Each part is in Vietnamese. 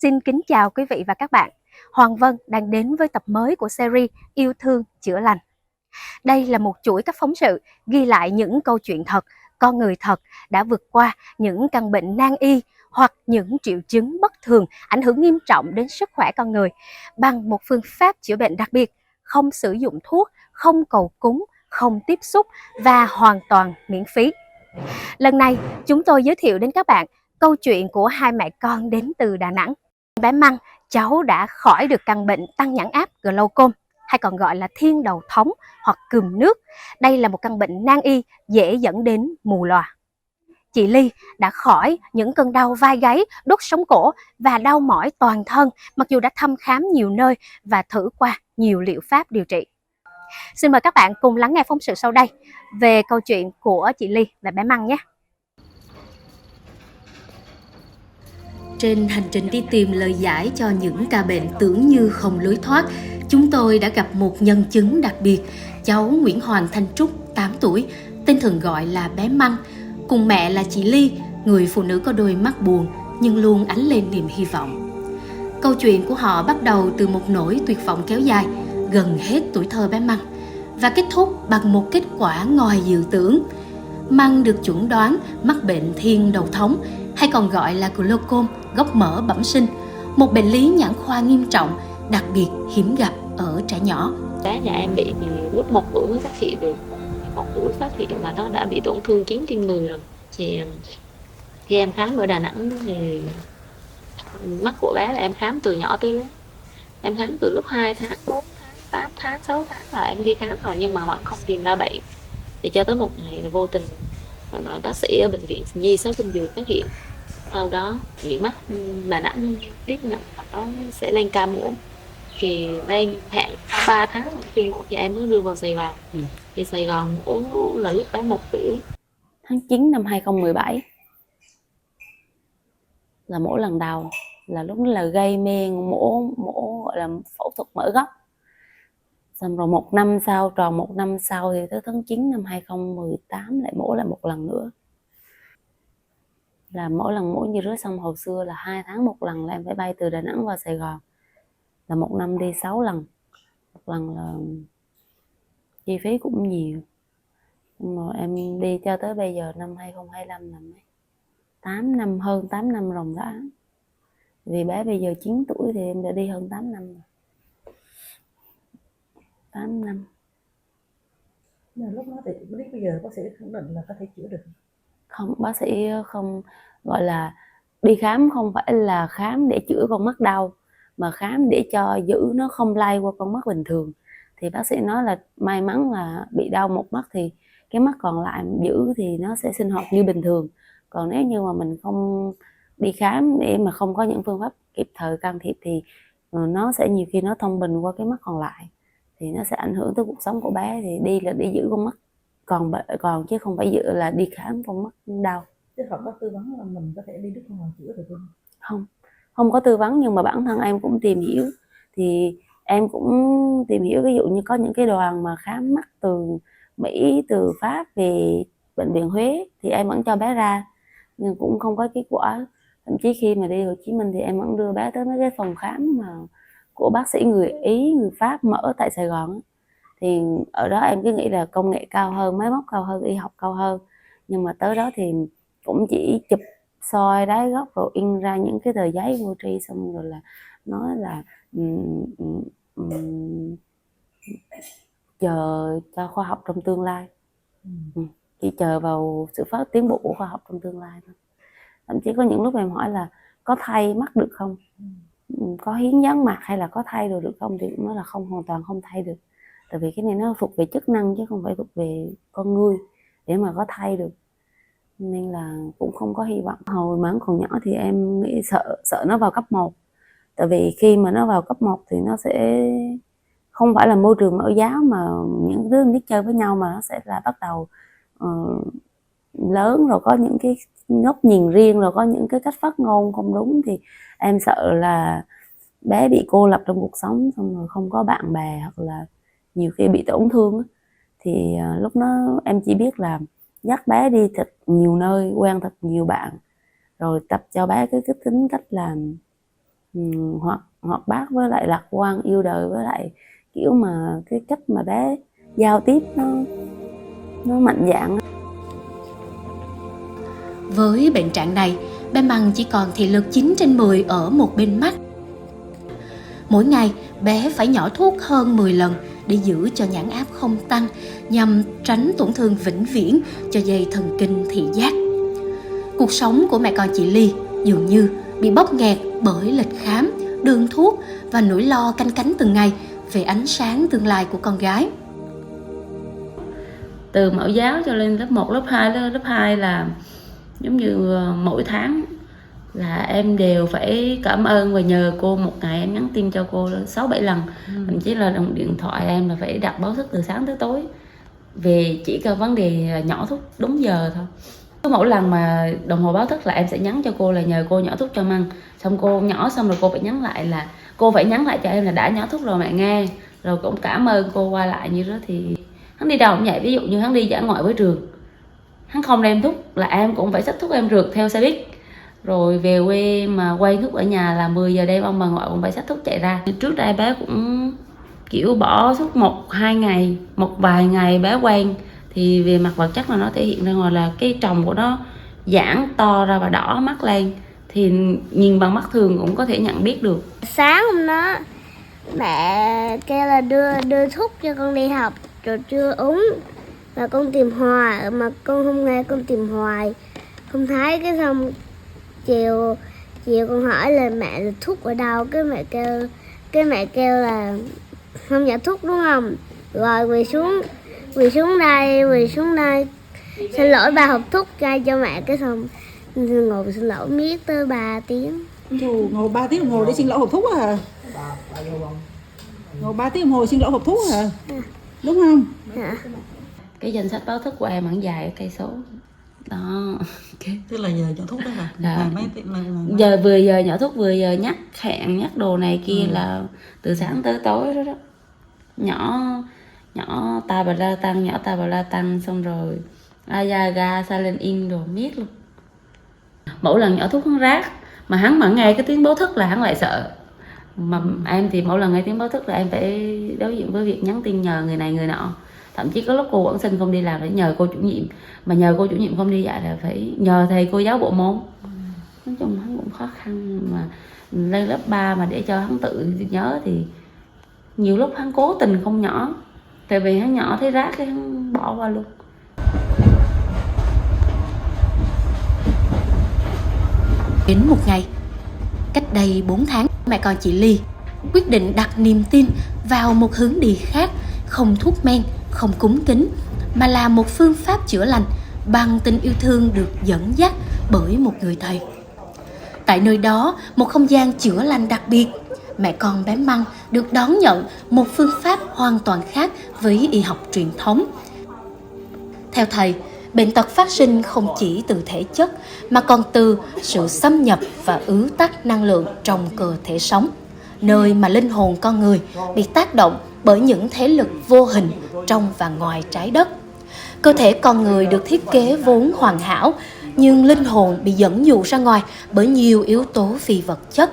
Xin kính chào quý vị và các bạn. Hoàng Vân đang đến với tập mới của series Yêu thương chữa lành. Đây là một chuỗi các phóng sự ghi lại những câu chuyện thật, con người thật đã vượt qua những căn bệnh nan y hoặc những triệu chứng bất thường ảnh hưởng nghiêm trọng đến sức khỏe con người bằng một phương pháp chữa bệnh đặc biệt, không sử dụng thuốc, không cầu cúng, không tiếp xúc và hoàn toàn miễn phí. Lần này, chúng tôi giới thiệu đến các bạn câu chuyện của hai mẹ con đến từ Đà Nẵng. Bé Măng, cháu đã khỏi được căn bệnh tăng nhãn áp glaucom, hay còn gọi là thiên đầu thống hoặc cườm nước. Đây là một căn bệnh nan y dễ dẫn đến mù lòa. Chị Ly đã khỏi những cơn đau vai gáy, đốt sống cổ và đau mỏi toàn thân mặc dù đã thăm khám nhiều nơi và thử qua nhiều liệu pháp điều trị. Xin mời các bạn cùng lắng nghe phóng sự sau đây về câu chuyện của chị Ly và bé Măng nhé. Trên hành trình đi tìm lời giải cho những ca bệnh tưởng như không lối thoát, chúng tôi đã gặp một nhân chứng đặc biệt, cháu Nguyễn Hoàng Thanh Trúc, 8 tuổi, tên thường gọi là bé Măng, cùng mẹ là chị Ly, người phụ nữ có đôi mắt buồn nhưng luôn ánh lên niềm hy vọng. Câu chuyện của họ bắt đầu từ một nỗi tuyệt vọng kéo dài, gần hết tuổi thơ bé Măng, và kết thúc bằng một kết quả ngoài dự tưởng. Măng được chẩn đoán mắc bệnh thiên đầu thống, hay còn gọi là glaucom, gốc mỡ bẩm sinh, một bệnh lý nhãn khoa nghiêm trọng, đặc biệt hiếm gặp ở trẻ nhỏ. Bé nhà em bị thì lúc 1 tuổi mới phát hiện được, 1 tuổi phát hiện mà nó đã bị tổn thương 9/10 rồi. Thì khi em khám ở Đà Nẵng thì mắt của bé là em khám từ nhỏ tới lớn. Em khám từ lúc 2 tháng, 4 tháng, 8 tháng, 6 tháng là em đi khám rồi nhưng mà vẫn không tìm ra bệnh. Thì cho tới một ngày vô tình bác sĩ ở bệnh viện Nhi Sáu Tinh Dược phát hiện. Sau đó bị mắt Đà Nẵng biết là nó sẽ lên ca mổ. Thì lên hẹn 3 tháng thì em mới đưa vào Sài Gòn. Thì Sài Gòn mổ là lúc bé 1 tuổi. Tháng 9 năm 2017 là mổ lần đầu, là lúc đó là gây men, mổ gọi là phẫu thuật mở gốc. Xong rồi 1 năm sau, tròn 1 năm sau thì tới tháng 9 năm 2018 lại mổ lại một lần nữa. Là mỗi lần mổ như rứa xong hồi xưa là 2 tháng một lần là em phải bay từ Đà Nẵng vào Sài Gòn. Là 1 năm đi 6 lần. Một lần là chi phí cũng nhiều. Rồi em đi cho tới bây giờ năm 2025 là 8 năm, hơn 8 năm rồi đó. Vì bé bây giờ 9 tuổi thì em đã đi hơn 8 năm rồi. 8 năm. Lúc đó thì biết bây giờ bác sĩ khẳng định là có thể chữa được. Không, bác sĩ không gọi là đi khám, không phải là khám để chữa con mắt đau, mà khám để cho giữ nó không lây qua con mắt bình thường. Thì bác sĩ nói là may mắn là bị đau một mắt thì cái mắt còn lại giữ thì nó sẽ sinh hoạt như bình thường. Còn nếu như mà mình không đi khám để mà không có những phương pháp kịp thời can thiệp thì nó sẽ nhiều khi nó thông bình qua cái mắt còn lại, thì nó sẽ ảnh hưởng tới cuộc sống của bé. Thì đi là để giữ con mắt còn chứ không phải giữ là đi khám con mắt đau. Chứ họ có tư vấn là mình có thể đi nước ngoài chữa được không? Không có tư vấn, nhưng mà bản thân em cũng tìm hiểu. Thì em cũng tìm hiểu, ví dụ như có những cái đoàn mà khám mắt từ Mỹ, từ Pháp về bệnh viện Huế thì em vẫn cho bé ra, nhưng cũng không có kết quả. Thậm chí khi mà đi Hồ Chí Minh thì em vẫn đưa bé tới mấy cái phòng khám mà của bác sĩ người Ý, người Pháp mở tại Sài Gòn. Thì ở đó em cứ nghĩ là công nghệ cao hơn, máy móc cao hơn, y học cao hơn. Nhưng mà tới đó thì cũng chỉ chụp soi đáy gốc rồi in ra những cái tờ giấy vô tri, xong rồi là nói là chờ cho khoa học trong tương lai. Chỉ chờ vào sự tiến bộ của khoa học trong tương lai thôi. Thậm chí có những lúc em hỏi là có thay mắt được không, có hiến dán mặt hay là có thay rồi được không, thì cũng nói là không, hoàn toàn không thay được. Tại vì cái này nó thuộc về chức năng chứ không phải thuộc về con người để mà có thay được, nên là cũng không có hy vọng. Hồi mà còn nhỏ thì em nghĩ sợ nó vào cấp 1. Tại vì khi mà nó vào cấp 1 thì nó sẽ không phải là môi trường mẫu giáo mà những đứa biết chơi với nhau, mà nó sẽ là bắt đầu lớn rồi, có những cái góc nhìn riêng, rồi có những cái cách phát ngôn không đúng. Thì em sợ là bé bị cô lập trong cuộc sống, xong rồi không có bạn bè, hoặc là nhiều khi bị tổn thương. Thì lúc đó em chỉ biết là dắt bé đi thật nhiều nơi, quen thật nhiều bạn, rồi tập cho bé cái tính cách là hoạt bát với lại lạc quan, yêu đời, với lại kiểu mà cái cách mà bé giao tiếp nó mạnh dạn. Với bệnh trạng này, bé Măng chỉ còn thị lực 9/10 ở một bên mắt. Mỗi ngày, bé phải nhỏ thuốc hơn 10 lần để giữ cho nhãn áp không tăng, nhằm tránh tổn thương vĩnh viễn cho dây thần kinh thị giác. Cuộc sống của mẹ con chị Ly dường như bị bóp nghẹt bởi lịch khám, đường thuốc và nỗi lo canh cánh từng ngày về ánh sáng tương lai của con gái. Từ mẫu giáo cho lên lớp 1, lớp 2, lớp 2 là giống như mỗi tháng là em đều phải cảm ơn và nhờ cô, một ngày em nhắn tin cho cô 6-7 lần. Thậm chí là đồng điện thoại em là phải đặt báo thức từ sáng tới tối, về chỉ cần vấn đề nhỏ thuốc đúng giờ thôi. Cứ mỗi lần mà đồng hồ báo thức là em sẽ nhắn cho cô là nhờ cô nhỏ thuốc cho Măng. Xong cô nhỏ xong rồi cô phải nhắn lại là cô phải nhắn lại cho em là đã nhỏ thuốc rồi mẹ nghe. Rồi cũng cảm ơn cô qua lại như đó. Thì hắn đi đâu cũng vậy, ví dụ như hắn đi dã ngoại với trường, hắn không đem thuốc là em cũng phải xách thuốc em rượt theo xe buýt. Rồi về quê mà quay thuốc ở nhà là 10 giờ đêm ông bà ngoại cũng phải xách thuốc chạy ra. Trước đây bé cũng kiểu bỏ thuốc một vài ngày bé quen, thì về mặt vật chất là nó thể hiện ra ngoài là cái tròng của nó giãn to ra và đỏ mắt lên, thì nhìn bằng mắt thường cũng có thể nhận biết được. Sáng hôm đó mẹ kêu là đưa thuốc cho con đi học rồi chưa uống, và con tìm hoài mà con không nghe, con tìm hoài không thấy. Cái xong chiều con hỏi là mẹ là thuốc ở đâu, cái mẹ kêu là không nhận thuốc đúng không, rồi quỳ xuống đây xin lỗi ba hộp thuốc cay cho mẹ. Cái xong ngồi xin lỗi miết tới 3 tiếng. Dù ngồi 3 tiếng đồng hồ để xin lỗi hộp thuốc à? Ngồi 3 tiếng đồng hồ xin lỗi hộp thuốc à? Đúng không? Dạ. Cái danh sách báo thức của em hẳn dài cây số đó. Tức là giờ nhỏ thuốc đó là Dạ. mấy Giờ vừa giờ nhỏ thuốc, vừa giờ nhắc hẹn nhắc đồ này kia là từ sáng tới tối đó. Nhỏ ta bà la tăng xong rồi Ayaga Silent đồ miết luôn. Mỗi lần nhỏ thuốc hắn rác mà hắn mà nghe cái tiếng báo thức là hắn lại sợ. Mà em thì mỗi lần nghe tiếng báo thức là em phải đối diện với việc nhắn tin nhờ người này người nọ. Thậm chí có lúc cô quản sinh không đi làm phải nhờ cô chủ nhiệm, mà nhờ cô chủ nhiệm không đi dạy là phải nhờ thầy cô giáo bộ môn. Nói chung hắn cũng khó khăn, mà lên lớp 3 mà để cho hắn tự nhớ thì nhiều lúc hắn cố tình không nhỏ, tại vì hắn nhỏ thấy rác cái hắn bỏ qua luôn. Đến một ngày, cách đây 4 tháng, mẹ con chị Ly quyết định đặt niềm tin vào một hướng đi khác, không thuốc men, không cúng kính, mà là một phương pháp chữa lành bằng tình yêu thương được dẫn dắt bởi một người thầy. Tại nơi đó, một không gian chữa lành đặc biệt, mẹ con bé Măng được đón nhận một phương pháp hoàn toàn khác với y học truyền thống. Theo thầy, bệnh tật phát sinh không chỉ từ thể chất mà còn từ sự xâm nhập và ứ tắc năng lượng trong cơ thể sống, nơi mà linh hồn con người bị tác động bởi những thế lực vô hình trong và ngoài trái đất. Cơ thể con người được thiết kế vốn hoàn hảo, nhưng linh hồn bị dẫn dụ ra ngoài bởi nhiều yếu tố phi vật chất.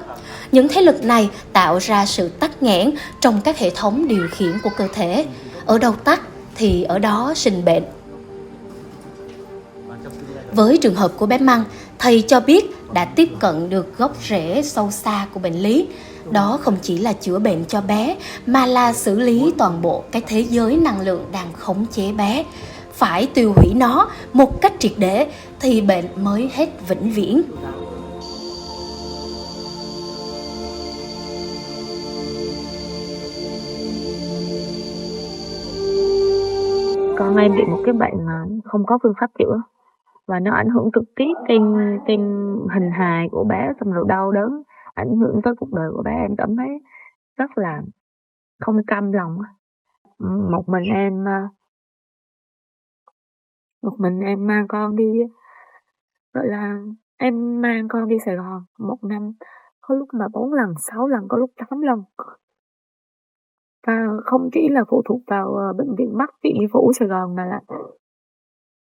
Những thế lực này tạo ra sự tắc nghẽn trong các hệ thống điều khiển của cơ thể. Ở đâu tắc thì ở đó sinh bệnh. Với trường hợp của bé Măng, thầy cho biết đã tiếp cận được gốc rễ sâu xa của bệnh lý. Đó không chỉ là chữa bệnh cho bé, mà là xử lý toàn bộ cái thế giới năng lượng đang khống chế bé. Phải tiêu hủy nó một cách triệt để thì bệnh mới hết vĩnh viễn. Con em bị một cái bệnh mà không có phương pháp chữa, và nó ảnh hưởng trực tiếp trên hình hài của bé, xong rồi đau đớn, ảnh hưởng tới cuộc đời của bé. Em cảm thấy rất là không cam lòng. Một mình em mang con đi, gọi là em mang con đi Sài Gòn một năm, có lúc mà 4 lần, 6 lần, có lúc 8 lần. Và không chỉ là phụ thuộc vào bệnh viện mắt Viện Nhi Phủ Sài Gòn, mà là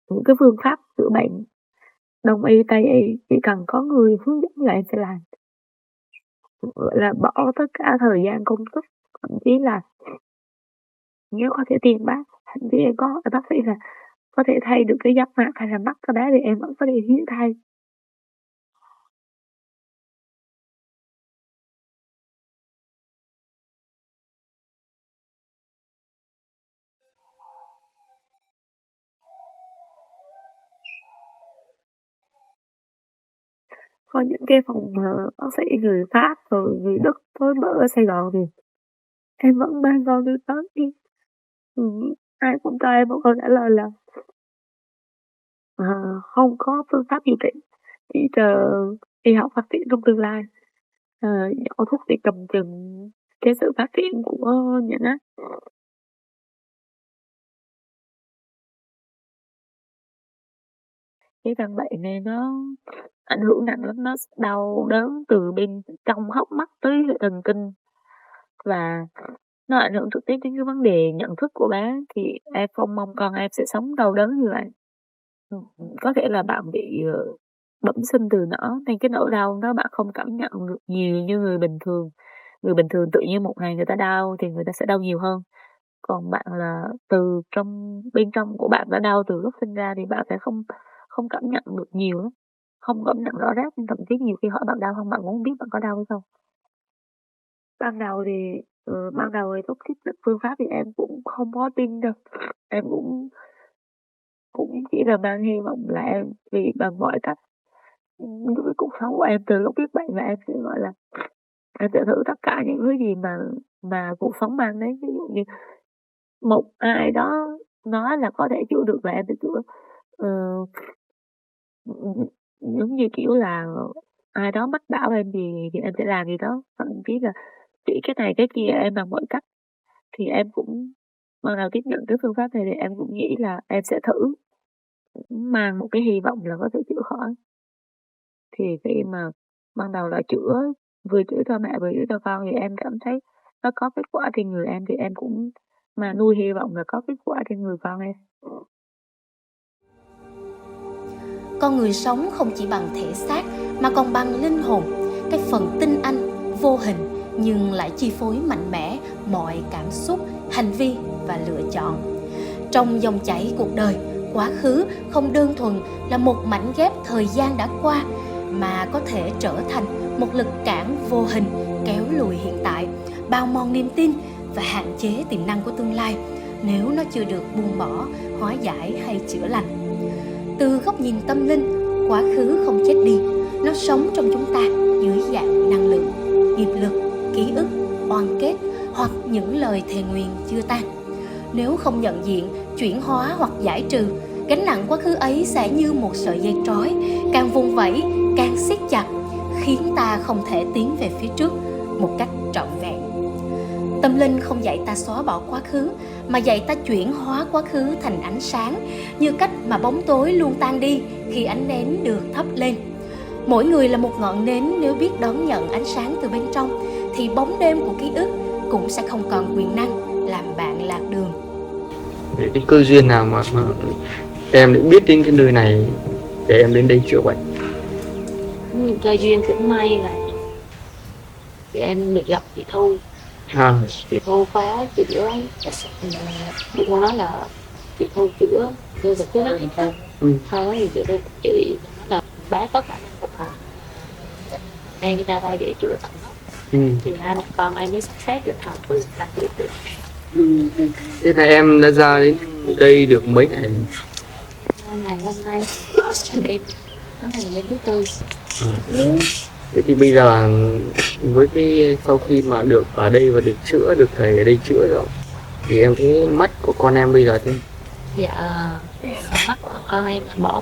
những cái phương pháp chữa bệnh Đông y, Tây y, chỉ cần có người hướng dẫn là em sẽ làm. gọi là, bỏ tất cả thời gian công sức, thậm chí là nếu có thể tiền bác, thậm chí em có bác sĩ là có thể thay được cái giáp mặt hay là mắt cho bé thì em vẫn có thể hiến thay. Có những cái phòng, bác sĩ người Pháp rồi người Đức mới mở ở Sài Gòn thì em vẫn mang con đi tới đi. Ai cũng cho em một câu trả lời là ờ, không có phương pháp điều trị, chỉ chờ y học phát triển trong tương lai. Nhỏ thuốc thì cầm chừng cái sự phát triển của những á. Cái căn bệnh này nó ảnh hưởng nặng lắm, nó đau đớn từ bên trong hốc mắt tới hệ thần kinh và nó ảnh hưởng trực tiếp đến cái vấn đề nhận thức của bé, thì em không mong con em sẽ sống đau đớn như vậy. Có thể là bạn bị, bẩm sinh từ nhỏ nên cái nỗi đau đó bạn không cảm nhận được nhiều như người bình thường. Người bình thường tự nhiên một ngày người ta đau thì người ta sẽ đau nhiều hơn. Còn bạn là từ bên trong của bạn đã đau từ lúc sinh ra thì bạn sẽ không không cảm nhận được nhiều lắm, không cảm nhận rõ rệt, thậm chí nhiều khi hỏi bạn đau không, bạn cũng hông biết bạn có đau hay không. Ban đầu thì lúc tiếp cận phương pháp thì em cũng không có tin đâu, em cũng cũng chỉ là mang hy vọng là em vì bằng mọi cách, đối với cuộc sống của em từ lúc biết bệnh là em sẽ, gọi là, em sẽ thử tất cả những thứ gì mà cuộc sống mang đến. Ví dụ như một ai đó nói là có thể chữa được là em sẽ chữa. Ờ, giống như, kiểu là, ai đó mách bảo em gì thì em sẽ làm gì đó, thậm chí là chỉ cái này cái kia em bằng mọi cách. Thì em cũng ban đầu tiếp nhận cái phương pháp này thì em cũng nghĩ là em sẽ thử, cũng mang một cái hy vọng là có thể chữa khỏi. Thì khi mà ban đầu là vừa chữa cho mẹ vừa chữa cho con thì em cảm thấy nó có kết quả trên người em, thì em cũng mà nuôi hy vọng là có kết quả trên người con em. Con người sống không chỉ bằng thể xác mà còn bằng linh hồn, cái phần tinh anh, vô hình nhưng lại chi phối mạnh mẽ mọi cảm xúc, hành vi và lựa chọn. Trong dòng chảy cuộc đời, quá khứ không đơn thuần là một mảnh ghép thời gian đã qua mà có thể trở thành một lực cản vô hình kéo lùi hiện tại, bào mòn niềm tin và hạn chế tiềm năng của tương lai nếu nó chưa được buông bỏ, hóa giải hay chữa lành. Từ góc nhìn tâm linh, quá khứ không chết đi, nó sống trong chúng ta dưới dạng năng lượng, nghiệp lực, ký ức, oan kết hoặc những lời thề nguyền chưa tan. Nếu không nhận diện, chuyển hóa hoặc giải trừ, gánh nặng quá khứ ấy sẽ như một sợi dây trói, càng vùng vẫy, càng siết chặt, khiến ta không thể tiến về phía trước một cách trọn vẹn. Tâm linh không dạy ta xóa bỏ quá khứ, mà dạy ta chuyển hóa quá khứ thành ánh sáng, như cách mà bóng tối luôn tan đi khi ánh nến được thắp lên. Mỗi người là một ngọn nến, nếu biết đón nhận ánh sáng từ bên trong, thì bóng đêm của ký ức cũng sẽ không còn quyền năng làm bạn lạc đường. Cái cơ duyên nào mà em lại biết đến cái nơi này để em đến đây chữa bệnh? Cơ duyên cũng may là thì em được gặp chị Thu. Chị Thu có chữa, chị Thu nói là chị Thu chữa cơ được cái rất sau đó thì chị Thu chữa là bé có khả năng phục hồi, em ra đây để chữa tận gốc. Thì hai con em mới sắp xếp được học và đặt được. Thế là em đã ra đến đây được mấy ngày? Ngày hôm nay em nó thành đến thứ tư. Thế thì bây giờ với cái sau khi mà được ở đây và được chữa, được thầy ở đây chữa rồi, thì em thấy mắt của con em bây giờ thế? Dạ, mắt của con em bỏ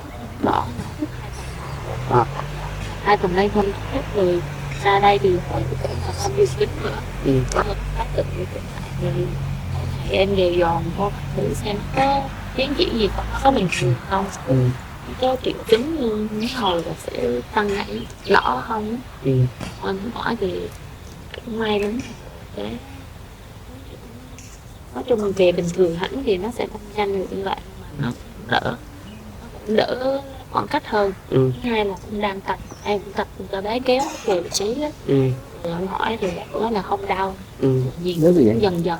2 tuần nay không hết rồi, ra đây thì không đi kính nữa. Thì em đều dòm vô thử xem có tiến triển gì, có bình thường không, có triệu chứng như hồi là sẽ tăng nảy đỏ không. Anh hỏi thì cũng may lắm. Đấy, nói chung về bình thường hẳn thì nó sẽ không nhanh được như vậy, mà nó đỡ khoảng cách hơn. Thứ hai là cũng đang tập, em cũng tập cho bé kéo về vị trí đó. Em hỏi thì bạn nói là không đau, gì Nếu gì vậy? cũng dần dần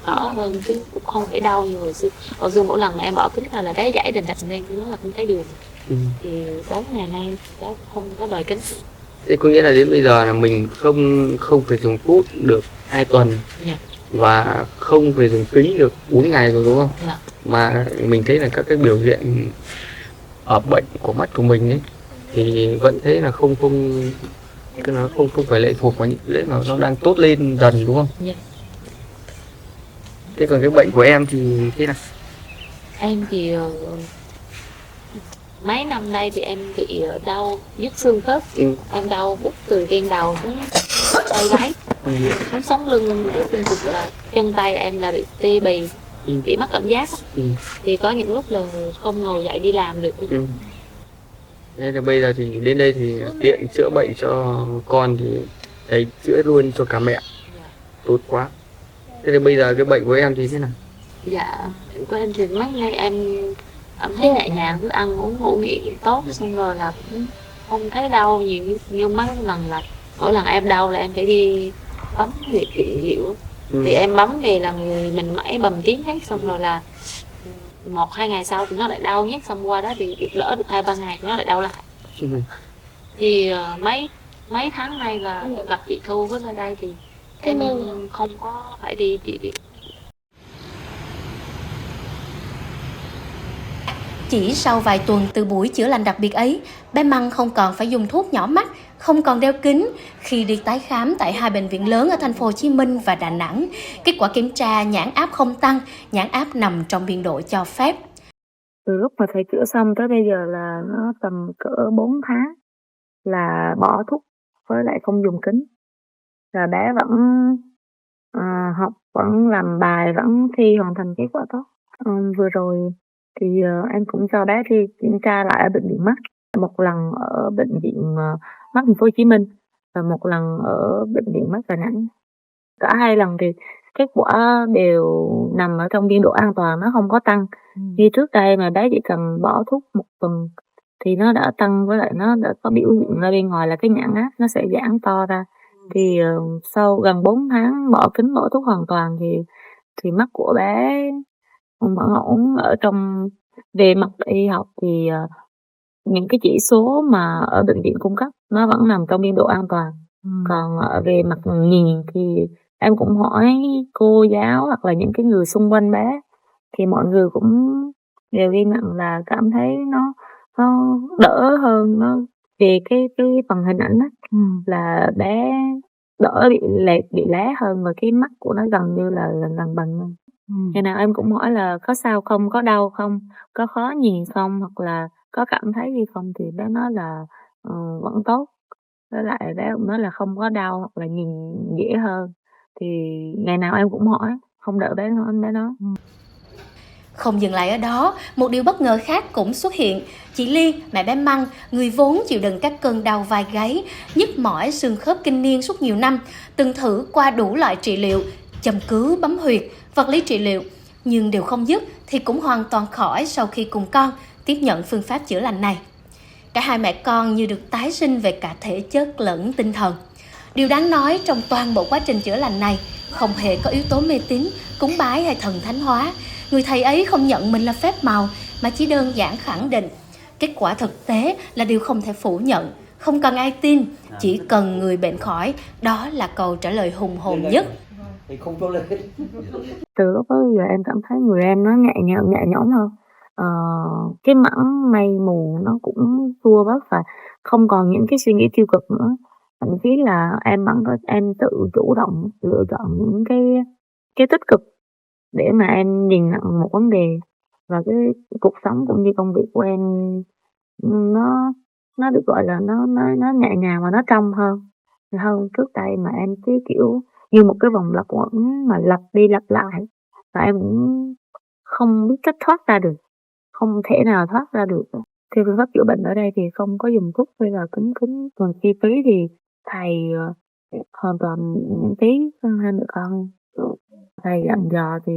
đỡ hơn chứ cũng không phải đau như hồi xưa. Hồi xưa mỗi lần mà em bỏ kính là đá dãy đành đạch lên, nó là không thấy đường. Thì 4 ngày nay cháu không có đòi kính. Thế có nghĩa là đến bây giờ là mình không phải dùng thuốc được 2 tuần Dạ. và không phải dùng kính được 4 ngày rồi đúng không? Dạ. Mà mình thấy là các cái biểu hiện ở bệnh của mắt của mình ấy thì vẫn thấy là không phải lệ thuộc vào những cái mà nó đang tốt lên dần đúng không? Dạ. Thế còn cái bệnh của em thì thế nào? Em thì mấy năm nay thì em bị đau nhức xương khớp. Em đau bút từ trên đầu xuống tay gáy, xuống sống lưng, đến cực là chân tay em là bị tê bì, bị mất cảm giác. Thì có những lúc là không ngồi dậy đi làm được. Nên là bây giờ thì đến đây thì tiện chữa bệnh cho con thì thầy chữa luôn cho cả mẹ, tốt quá. Thế thì bây giờ cái bệnh của em thì thế nào? Dạ, của em thì mấy ngày em cảm thấy nhẹ nhàng, cứ ăn uống ngủ nghỉ tốt, xong rồi là cũng không thấy đau nhiều như mấy lần là mỗi lần em đau là em phải đi bấm huyệt trị liệu. Thì em bấm về là người mình mãi bầm tím hết, xong rồi là 1-2 ngày sau thì nó lại đau nhức, xong qua đó thì đỡ được 2-3 ngày thì nó lại đau lại. Thì mấy tháng nay là gặp chị Thu với ở đây thì em không có phải đi trị liệu. Chỉ sau vài tuần từ buổi chữa lành đặc biệt ấy, bé Măng không còn phải dùng thuốc nhỏ mắt, không còn đeo kính. Khi đi tái khám tại 2 bệnh viện lớn ở thành phố Hồ Chí Minh và Đà Nẵng, kết quả kiểm tra nhãn áp không tăng, nhãn áp nằm trong biên độ cho phép. Từ lúc mà thầy chữa xong tới bây giờ là nó tầm cỡ 4 tháng là bỏ thuốc với lại không dùng kính. Là bé vẫn học, vẫn làm bài, vẫn thi hoàn thành kết quả tốt. Vừa rồi thì em cũng cho bé đi kiểm tra lại ở bệnh viện mắt, một lần ở bệnh viện mắt thành phố Hồ Chí Minh và một lần ở bệnh viện mắt Đà Nẵng. Cả 2 lần thì kết quả đều nằm ở trong biên độ an toàn, nó không có tăng. Như trước đây mà bé chỉ cần bỏ thuốc 1 tuần thì nó đã tăng, với lại nó đã có biểu hiện ra bên ngoài là cái nhãn áp nó sẽ giãn to ra. Thì sau gần 4 tháng bỏ kính, bỏ thuốc hoàn toàn thì mắt của bé vẫn ổn. Ở trong về mặt y học thì những cái chỉ số mà ở bệnh viện cung cấp nó vẫn nằm trong biên độ an toàn. Còn về mặt nhìn thì em cũng hỏi cô giáo hoặc là những cái người xung quanh bé thì mọi người cũng đều ghi nhận là cảm thấy nó đỡ hơn, nó về cái phần hình ảnh á, là bé đỡ bị lệch, bị lé hơn và cái mắt của nó gần như là gần bằng luôn. Ngày nào em cũng hỏi là có sao không, có đau không, có khó nhìn không, hoặc là có cảm thấy gì không, thì bé nói là vẫn tốt. Với lại bé cũng nói là không có đau hoặc là nhìn dễ hơn. Thì ngày nào em cũng hỏi, không đợi bé nói. Không dừng lại ở đó, một điều bất ngờ khác cũng xuất hiện. Chị Liên, mẹ bé Măng, người vốn chịu đựng các cơn đau vai gáy, nhức mỏi xương khớp kinh niên suốt nhiều năm, từng thử qua đủ loại trị liệu, châm cứu, bấm huyệt, vật lý trị liệu, nhưng đều không dứt thì cũng hoàn toàn khỏi sau khi cùng con tiếp nhận phương pháp chữa lành này. Cả hai mẹ con như được tái sinh về cả thể chất lẫn tinh thần. Điều đáng nói trong toàn bộ quá trình chữa lành này không hề có yếu tố mê tín, cúng bái hay thần thánh hóa. Người thầy ấy không nhận mình là phép màu mà chỉ đơn giản khẳng định kết quả thực tế là điều không thể phủ nhận. Không cần ai tin, chỉ cần người bệnh khỏi. Đó là câu trả lời hùng hồn nhất. Từ lúc đó giờ em cảm thấy người em nó nhẹ nhõm hơn. Cái mảng mây mù nó cũng xua bớt và không còn những cái suy nghĩ tiêu cực nữa. Thậm chí là em tự chủ động lựa chọn những cái tích cực để mà em nhìn nhận một vấn đề, và cái cuộc sống cũng như công việc của em nó được gọi là nó nhẹ nhàng và nó trong hơn trước đây, mà em cứ kiểu như một cái vòng lặp quẩn mà lặp đi lặp lại, và em cũng không biết cách thoát ra được, không thể nào thoát ra được. Thì phương pháp chữa bệnh ở đây thì không có dùng thuốc hay là kính, còn chi phí thì thầy hoàn toàn miễn phí hai mẹ con. Thầy dặn dò thì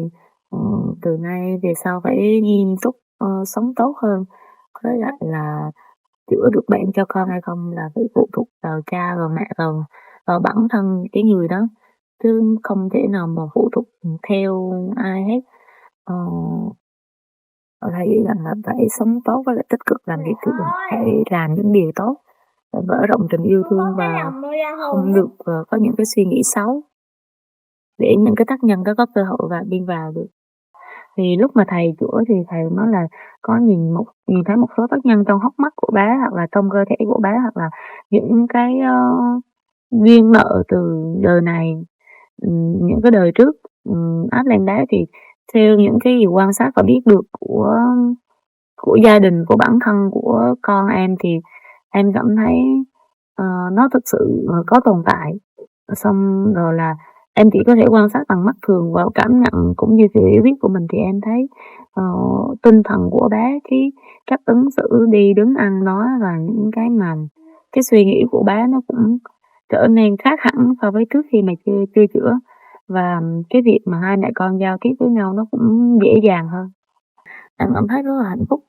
từ nay về sau phải nghiêm túc sống tốt hơn, với lại là chữa được bệnh cho con hay không là phải phụ thuộc vào cha và mẹ, và vào bản thân cái người đó, chứ không thể nào mà phụ thuộc theo ai hết. Thầy nghĩ rằng là phải sống tốt với lại tích cực, làm việc thiện, phải làm những điều tốt, phải mở rộng tình yêu thương và không được có những cái suy nghĩ xấu để những cái tác nhân đó có cơ hội và đi vào được. Thì lúc mà thầy chữa thì thầy nói là có nhìn thấy một số tác nhân trong hốc mắt của bé, hoặc là trong cơ thể của bé, hoặc là những cái duyên nợ từ đời này, những cái đời trước áp lên bé. Thì theo những cái gì quan sát và biết được của gia đình, của bản thân của con em, thì em cảm thấy nó thực sự có tồn tại. Xong rồi là em chỉ có thể quan sát bằng mắt thường và cảm nhận cũng như sự hiểu biết của mình, thì em thấy tinh thần của bé, cách ứng xử, đi đứng, ăn nói, và những cái mà cái suy nghĩ của bé nó cũng trở nên khác hẳn so với trước khi mà chưa chữa. Và cái việc mà hai mẹ con giao tiếp với nhau nó cũng dễ dàng hơn. Em cảm thấy rất là hạnh phúc.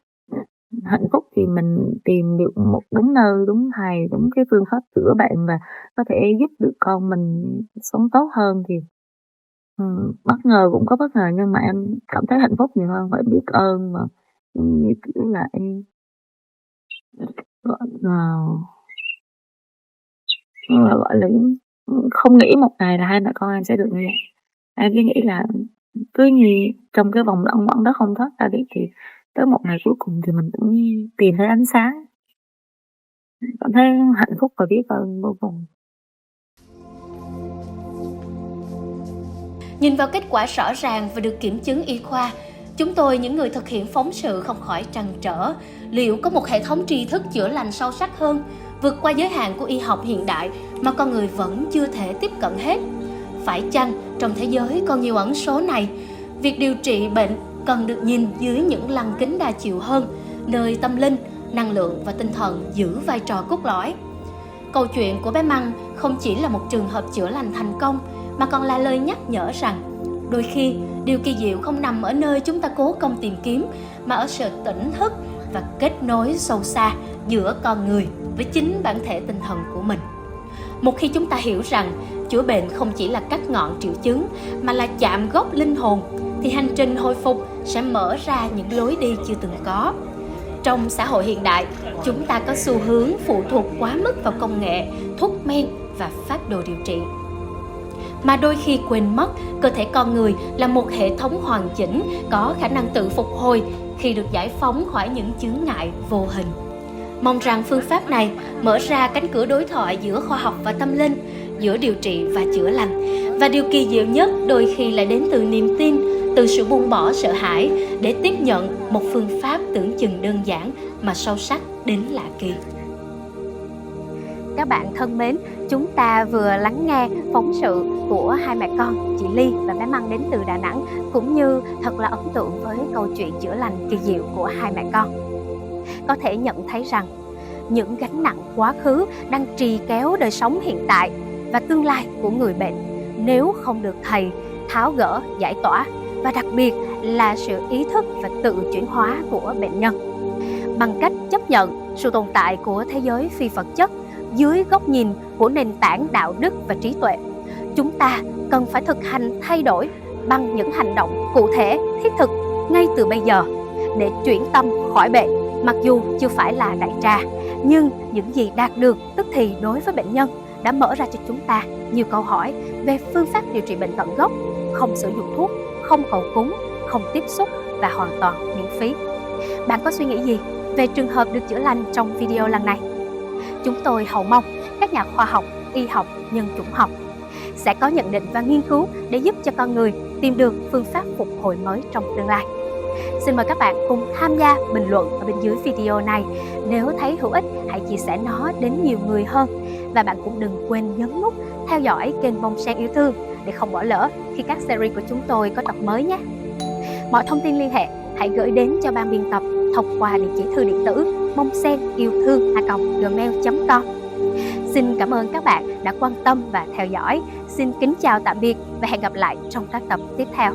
Hạnh phúc thì mình tìm được một đúng nơi, đúng thầy, đúng cái phương pháp chữa bệnh và có thể giúp được con mình sống tốt hơn. Thì bất ngờ cũng có bất ngờ, nhưng mà em cảm thấy hạnh phúc nhiều hơn và biết ơn, mà như kiểu là em gọi là không nghĩ một ngày là hai mẹ con em sẽ được như vậy. Em cứ nghĩ là cứ như trong cái vòng lẩn quẩn đó không thoát ra được, thì tới một ngày cuối cùng thì mình cũng tìm thấy ánh sáng. Cảm thấy hạnh phúc và biết ơn vô cùng. Nhìn vào kết quả rõ ràng và được kiểm chứng y khoa, chúng tôi, những người thực hiện phóng sự, không khỏi trăn trở liệu có một hệ thống tri thức chữa lành sâu sắc hơn, vượt qua giới hạn của y học hiện đại mà con người vẫn chưa thể tiếp cận hết. Phải chăng trong thế giới còn nhiều ẩn số này, việc điều trị bệnh cần được nhìn dưới những lăng kính đa chiều hơn, nơi tâm linh, năng lượng và tinh thần giữ vai trò cốt lõi. Câu chuyện của bé Măng không chỉ là một trường hợp chữa lành thành công, mà còn là lời nhắc nhở rằng đôi khi điều kỳ diệu không nằm ở nơi chúng ta cố công tìm kiếm, mà ở sự tỉnh thức và kết nối sâu xa giữa con người với chính bản thể tinh thần của mình. Một khi chúng ta hiểu rằng chữa bệnh không chỉ là cắt ngọn triệu chứng, mà là chạm gốc linh hồn, thì hành trình hồi phục sẽ mở ra những lối đi chưa từng có. Trong xã hội hiện đại, chúng ta có xu hướng phụ thuộc quá mức vào công nghệ, thuốc men và phác đồ điều trị, mà đôi khi quên mất cơ thể con người là một hệ thống hoàn chỉnh, có khả năng tự phục hồi khi được giải phóng khỏi những chướng ngại vô hình. Mong rằng phương pháp này mở ra cánh cửa đối thoại giữa khoa học và tâm linh, giữa điều trị và chữa lành. Và điều kỳ diệu nhất đôi khi lại đến từ niềm tin, từ sự buông bỏ sợ hãi để tiếp nhận một phương pháp tưởng chừng đơn giản mà sâu sắc đến lạ kỳ. Các bạn thân mến, chúng ta vừa lắng nghe phóng sự của hai mẹ con, chị Ly và bé Măng đến từ Đà Nẵng, cũng như thật là ấn tượng với câu chuyện chữa lành kỳ diệu của hai mẹ con. Có thể nhận thấy rằng những gánh nặng quá khứ đang trì kéo đời sống hiện tại và tương lai của người bệnh, nếu không được thầy tháo gỡ, giải tỏa, và đặc biệt là sự ý thức và tự chuyển hóa của bệnh nhân, bằng cách chấp nhận sự tồn tại của thế giới phi vật chất dưới góc nhìn của nền tảng đạo đức và trí tuệ, chúng ta cần phải thực hành thay đổi bằng những hành động cụ thể, thiết thực ngay từ bây giờ để chuyển tâm khỏi bệnh. Mặc dù chưa phải là đại trà, nhưng những gì đạt được tức thì đối với bệnh nhân đã mở ra cho chúng ta nhiều câu hỏi về phương pháp điều trị bệnh tận gốc, không sử dụng thuốc, không cầu cúng, không tiếp xúc và hoàn toàn miễn phí. Bạn có suy nghĩ gì về trường hợp được chữa lành trong video lần này? Chúng tôi hầu mong các nhà khoa học, y học, nhân chủng học sẽ có nhận định và nghiên cứu để giúp cho con người tìm được phương pháp phục hồi mới trong tương lai. Xin mời các bạn cùng tham gia bình luận ở bên dưới video này. Nếu thấy hữu ích, hãy chia sẻ nó đến nhiều người hơn. Và bạn cũng đừng quên nhấn nút theo dõi kênh Bông Sen Yêu Thương để không bỏ lỡ khi các series của chúng tôi có tập mới nhé. Mọi thông tin liên hệ hãy gửi đến cho ban biên tập thông qua địa chỉ thư điện tử bongsenilthương@gmail.com. Xin cảm ơn các bạn đã quan tâm và theo dõi. Xin kính chào tạm biệt và hẹn gặp lại trong các tập tiếp theo.